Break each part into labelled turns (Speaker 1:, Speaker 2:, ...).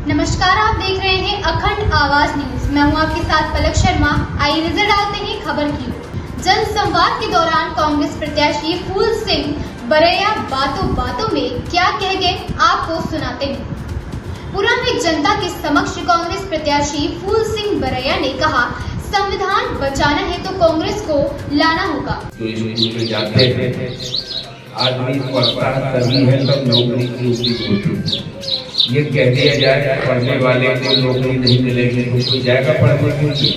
Speaker 1: नमस्कार, आप देख रहे हैं अखंड आवाज न्यूज। मैं हूं आपके साथ पलक शर्मा। आइए नजर डालते हैं खबर की। जन संवाद के दौरान कांग्रेस प्रत्याशी फूल सिंह बरैया बातों बातों में क्या कह गए, आपको सुनाते हैं। पुरा में जनता के समक्ष कांग्रेस प्रत्याशी फूल सिंह बरैया ने कहा, संविधान बचाना है तो कांग्रेस को लाना होगा।
Speaker 2: आदमी पढ़ता तभी है तब नौकरी की उम्मीद होती है। ये कह दिया जाए पढ़ने वाले को नौकरी नहीं मिलेगी तो कोई जाएगा पढ़ने के लिए?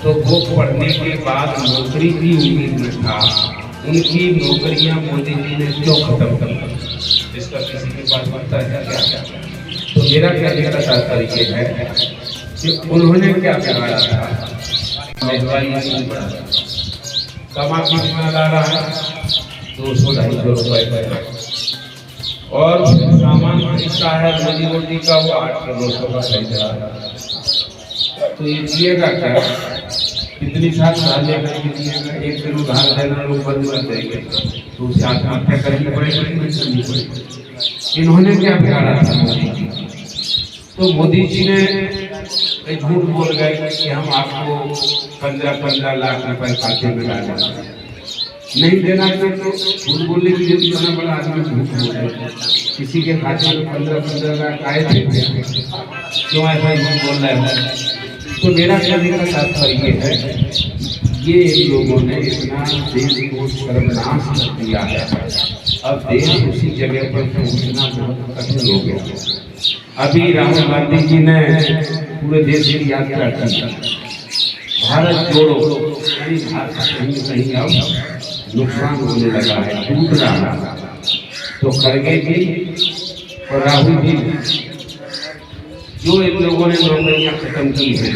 Speaker 2: तो वो पढ़ने के बाद नौकरी की उम्मीद में था, उनकी नौकरियां मोदी जी ने क्यों खत्म कर दी? इसका किसी के पास पता है क्या? तो मेरा कहने का तात्पर्य है कि उन्होंने क्या बिगाड़ा था? कमा कितना ला रहा है? 200-250 रुपए और सामान खरीदता है रोजी का, वो 800-900 का खरीद रहा है। तो ये दिएगा क्या? कितनी साल लेकर के दिएगा? एक दिन उधार देना लोग बंद कर देंगे तो उसे आत्महत्या करनी पड़ेगी। इन्होंने क्या बिगाड़ा था मोदी जी? तो मोदी जी ने झूठ बोल गए कि हम आपको 15-15 लाख रुपए खाते में डालेंगे। नहीं देना तो झूठ बोलने की जरूरत बना बड़ा आदमी झूठ बोल रहे। किसी के खाते में 15-15 लाख आए थे, क्यों ऐसा झूठ बोल रहे हैं? तो मेरा कहने का तात्पर्य है, ये लोगों ने इतना देश को सर्वनाश कर दिया है। अब देश उसी जगह पर पहुंचना बहुत कठिन हो गया। अभी राहुल गांधी जी ने पूरे देश की यात्रा की, भारत जोड़ो, भारत कहीं कहीं अब नुकसान होने लगा है, टूट रहा है। तो खड़गे जी और राहुल जी, जो इन लोगों ने नौकरियां खत्म की हैं,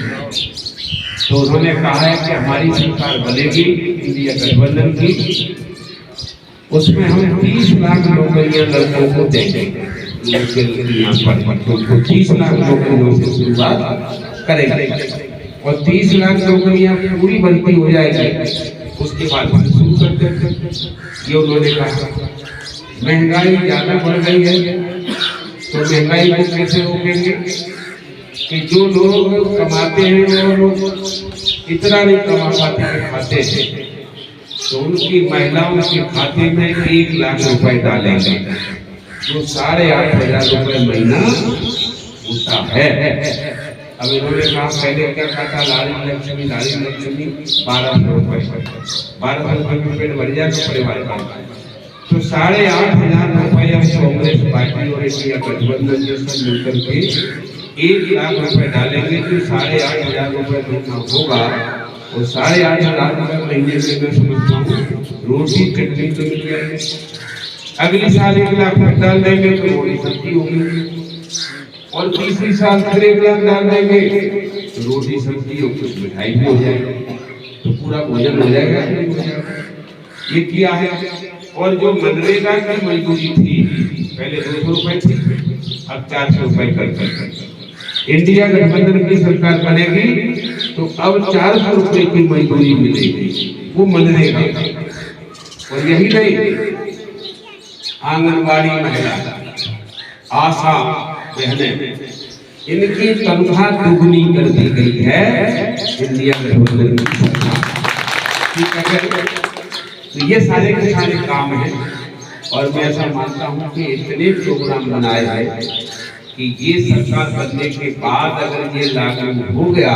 Speaker 2: तो उन्होंने कहा है कि हमारी सरकार बनेगी इंडिया गठबंधन की, उसमें हम 30 लाख नौकरियां लड़कों को देंगे। यहाँ पर 30 लाख नौकरियों से शुरुआत करेंगे और 30 लाख नौकरियां पूरी भर्ती हो जाएगी, उसके बाद शुरू करते हैं। ये उन्होंने कहा। महंगाई ज्यादा बढ़ गई है तो महंगाई को कैसे रोकेंगे? कि जो लोग कमाते हैं वो लोग इतना नहीं कमा पाते हैं खाते हैं, तो उनकी महिलाओं के खाते में 1 लाख रुपए डालेंगे, जो 8,500 रुपए महीना होता है। अब इन्होंने कहा, पहले क्या कहा था? लाड़ी लक्ष्मी 1200 रुपए में पेट भर जाए तो परिवार का। तो 8,500 रुपए अब कांग्रेस पार्टी और इंडिया गठबंधन जैसे मिलकर के 1 लाख रुपए डालेंगे तो 8,500 रुपए महीना होगा। और 8,500 रुपए महीने में मैं समझता हूँ रोटी चटनी तो मिल जाएगी। अगली साल 1 लाख डाल देंगे तो रोटी सब्जी होगी, और तीसरी साल फिर 1 लाख डाल देंगे तो रोटी सब्जी और कुछ मिठाई भी हो जाएगी, तो पूरा भोजन हो जाएगा। ये किया है। और जो मनरेगा की मजदूरी थी, पहले 200 रुपए थी, अब 400 रुपए कर इंडिया गठबंधन की सरकार बनेगी तो अब 400 रुपए की मजदूरी मिलेगी, वो मनरेगा। और यही नहीं, आंगनबाड़ी महिला, आशा बहनें, इनकी तनख्वाह दुगनी कर दी गई है इंडिया गठबंधन की सरकार। ठीक है, तो ये सारे के सारे काम हैं। और मैं ऐसा मानता हूँ कि इतने प्रोग्राम बनाए हैं कि ये सरकार बनने के बाद अगर ये लागू हो गया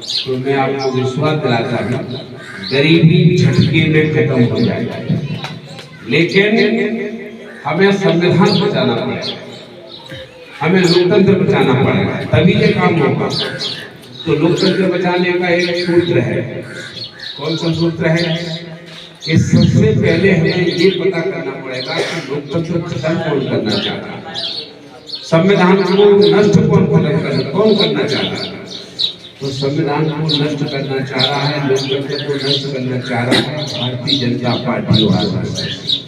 Speaker 2: तो मैं आपको विश्वास दिलाता हूँ गरीबी झटके में खत्म हो जाएगा। लेकिन हमें संविधान बचाना पड़ेगा, हमें लोकतंत्र बचाना पड़ेगा, तभी ये काम होगा। तो लोकतंत्र बचाने का एक सूत्र है। कौन सा सूत्र है? कि सबसे पहले हमें ये पता करना पड़ेगा कि लोकतंत्र खत्म कौन करना चाहता है, संविधान को नष्ट कौन करना चाहता है। तो संविधान को नष्ट करना चाह रहा है, लोकतंत्र को नष्ट करना चाह रहा है भारतीय जनता पार्टी और आरएसएस।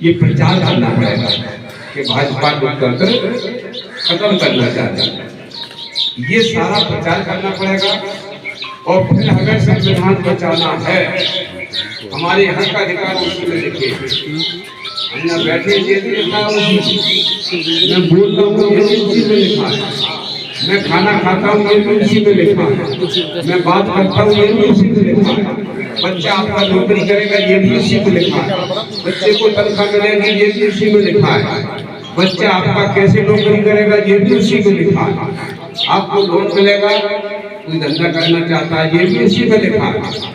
Speaker 2: ये प्रचार करना पड़ेगा कि भाजपा लोकतंत्र खत्म करना चाहता है, ये सारा प्रचार करना पड़ेगा। और फिर अगर संविधान बचाना है, हमारे हक का अधिकार उसमें लिखे हमने बैठे ये भी लिखा है उसी, मैं बोल रहा हूँ ये भी उसी में लिखा है, मैं खाना खाता हूँ ये भी उसी में लिखा है, मैं बात करता हूँ ये भी उसी में लिखा है, बच्चा आपका नौकरी करेगा ये भी उसी में लिखा है, बच्चे को तनख्वाह मिलेगी ये भी उसी में लिखा है, बच्चा आपका कैसे नौकरी करेगा ये भी उसी में लिखा है, आपको लोन मिलेगा, कोई धंधा करना चाहता है ये भी उसी में लिखा है।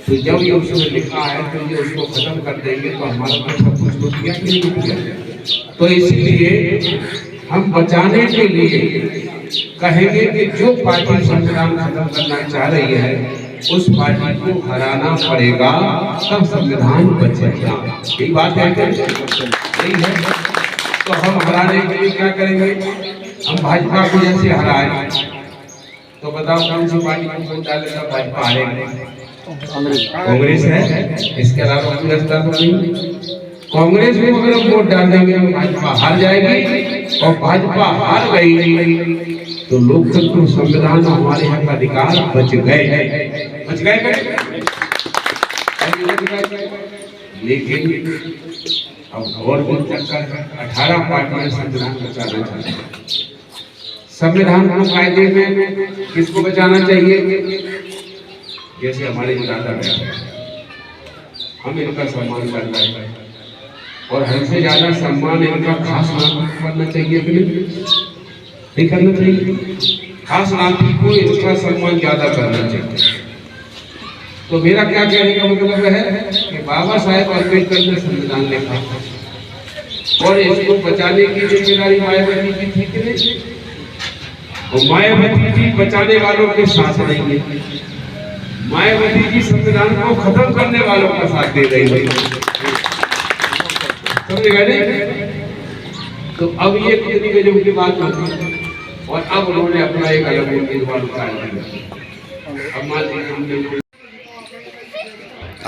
Speaker 2: तो जब ये उसमें लिखा है तो ये उसको खत्म कर देंगे तो हमारा तो सब कुछ तो किया कि नहीं किया। तो इसलिए हम बचाने के लिए कहेंगे कि जो पार्टी संविधान खत्म करना चाह रही है उस पार्टी को हराना पड़ेगा, तब संविधान बचेगा। यही बात है क्या? यही है। तो हम हराने के लिए क्या करेंगे? हम भाजपा को जैसे हराए तो बताओ कौन सी पार्टी को वोट डालेगा? भाजपा हारेगी। कांग्रेस है, इसके अलावा कोई रास्ता तो नहीं। कांग्रेस में अगर वोट डाल देंगे भाजपा हार जाएगी, और भाजपा हार गई तो लोकतंत्र संविधान हमारे यहाँ का अधिकार बच गए, बच गए। लेकिन अब और भी चक्कर है, 18 पार्टियां संविधान बचाना चाहती हैं। संविधान को कायदे में किसको बचाना चाहिए? जैसे हमारे दादा हैं, हम इनका सम्मान करना है और हमसे ज्यादा सम्मान इनका खास नाम करना चाहिए कि नहीं करना चाहिए? खास नाती को इसका सम्मान ज्यादा करना चाहिए। तो मेरा क्या कहने का मतलब है कि बाबा साहेब अम्बेडकर ने संविधान लिखा और इसको बचाने की जिम्मेदारी मायावती की थी कि नहीं? और मायावती जी बचाने वालों के साथ नहीं है, मायावती जी संविधान को खत्म करने वालों का साथ दे रही है। समझेगा नहीं? तो अब ये कितनी गजब की बात होती, और अब उन्होंने अपना एक अलग उम्मीदवार उतार दिया। अब मान लीजिए हमने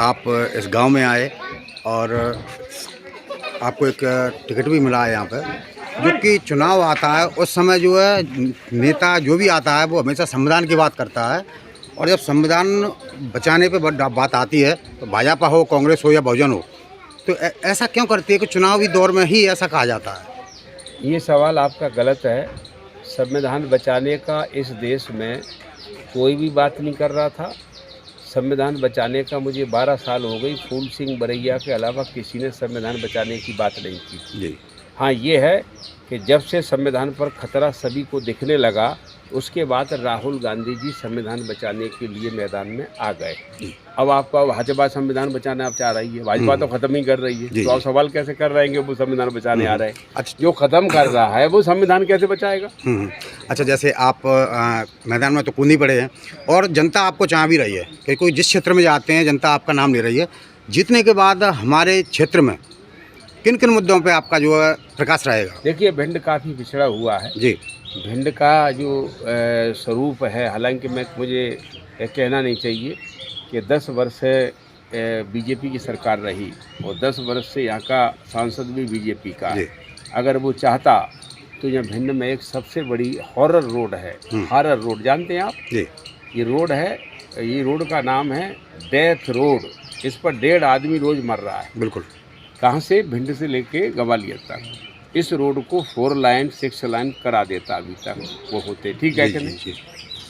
Speaker 3: आप इस गांव में आए और आपको एक टिकट भी मिला है यहाँ पर, जो कि चुनाव आता है उस समय जो है नेता जो भी आता है वो हमेशा संविधान की बात करता है, और जब संविधान बचाने पे बात आती है तो भाजपा हो, कांग्रेस हो या बहुजन हो, तो ऐसा क्यों करती है कि चुनावी दौर में ही ऐसा कहा जाता है?
Speaker 4: ये सवाल आपका गलत है। संविधान बचाने का इस देश में कोई भी बात नहीं कर रहा था। संविधान बचाने का मुझे 12 साल हो गई, फूल सिंह बरैया के अलावा किसी ने संविधान बचाने की बात नहीं की
Speaker 3: जी।
Speaker 4: हाँ, ये है कि जब से संविधान पर खतरा सभी को दिखने लगा उसके बाद राहुल गांधी जी संविधान बचाने के लिए मैदान में आ गए। अब आपका भाजपा संविधान बचाना आप चाह रही है, भाजपा तो खत्म ही कर रही है, तो आप सवाल कैसे कर रहे हैं कि वो संविधान बचाने आ रहे हैं?
Speaker 3: अच्छा,
Speaker 4: जो खत्म कर रहा है वो संविधान कैसे बचाएगा?
Speaker 3: अच्छा, जैसे आप मैदान में तो कूद नहीं पड़े हैं और जनता आपको चाह भी रही है कि कोई जिस क्षेत्र में जाते हैं जनता आपका नाम ले रही है, जीतने के बाद हमारे क्षेत्र में किन किन मुद्दों पे आपका जो है प्रकाश रहेगा?
Speaker 4: देखिए, भिंड काफ़ी पिछड़ा हुआ है जी। भिंड का जो स्वरूप है, हालांकि मुझे कहना नहीं चाहिए कि 10 वर्ष से बीजेपी की सरकार रही और 10 वर्ष से यहाँ का सांसद भी बीजेपी का है। अगर वो चाहता तो यहाँ भिंड में एक सबसे बड़ी हॉरर रोड है, हॉरर रोड जानते हैं आप जी? ये रोड है, ये रोड का नाम है डेथ रोड। इस पर 1.5 आदमी रोज मर रहा है। बिल्कुल। कहाँ से? भिंड से लेके ग्वालियर तक। इस रोड को 4 लाइन 6 लाइन करा देता अभी तक वो होते, ठीक है कि नहीं?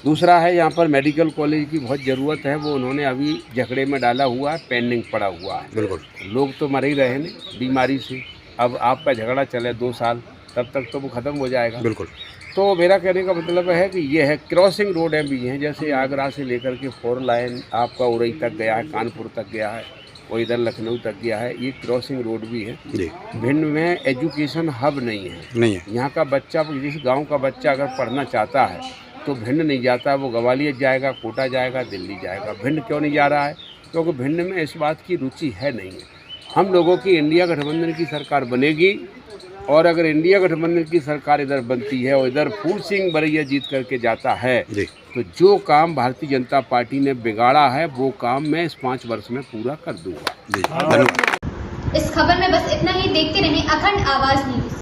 Speaker 4: दूसरा है, यहाँ पर मेडिकल कॉलेज की बहुत ज़रूरत है, वो उन्होंने अभी झगड़े में डाला हुआ है, पेंडिंग पड़ा हुआ है। बिल्कुल। लोग तो मर ही रहे हैं बीमारी से। अब आपका झगड़ा चले 2 साल, तब तक तो वो ख़त्म हो जाएगा। बिल्कुल। तो मेरा कहने का मतलब है कि ये है, क्रॉसिंग रोडें भी हैं, जैसे आगरा से लेकर के 4 लाइन आपका उरई तक गया है, कानपुर तक गया है, वो इधर लखनऊ तक गया है, ये क्रॉसिंग रोड भी है। भिंड में एजुकेशन हब नहीं है। यहाँ का बच्चा, जिस गांव का बच्चा अगर पढ़ना चाहता है तो भिंड नहीं जाता, वो ग्वालियर जाएगा, कोटा जाएगा, दिल्ली जाएगा। भिंड क्यों नहीं जा रहा है? क्योंकि भिंड में इस बात की रुचि है नहीं है। हम लोगों की इंडिया गठबंधन की सरकार बनेगी, और अगर इंडिया गठबंधन की सरकार इधर बनती है और इधर फूल सिंह बरैया जीत करके जाता है तो जो काम भारतीय जनता पार्टी ने बिगाड़ा है वो काम मैं इस 5 वर्ष में पूरा कर दूंगा।
Speaker 1: इस खबर में बस इतना ही। देखते रहें अखंड आवाज न्यूज।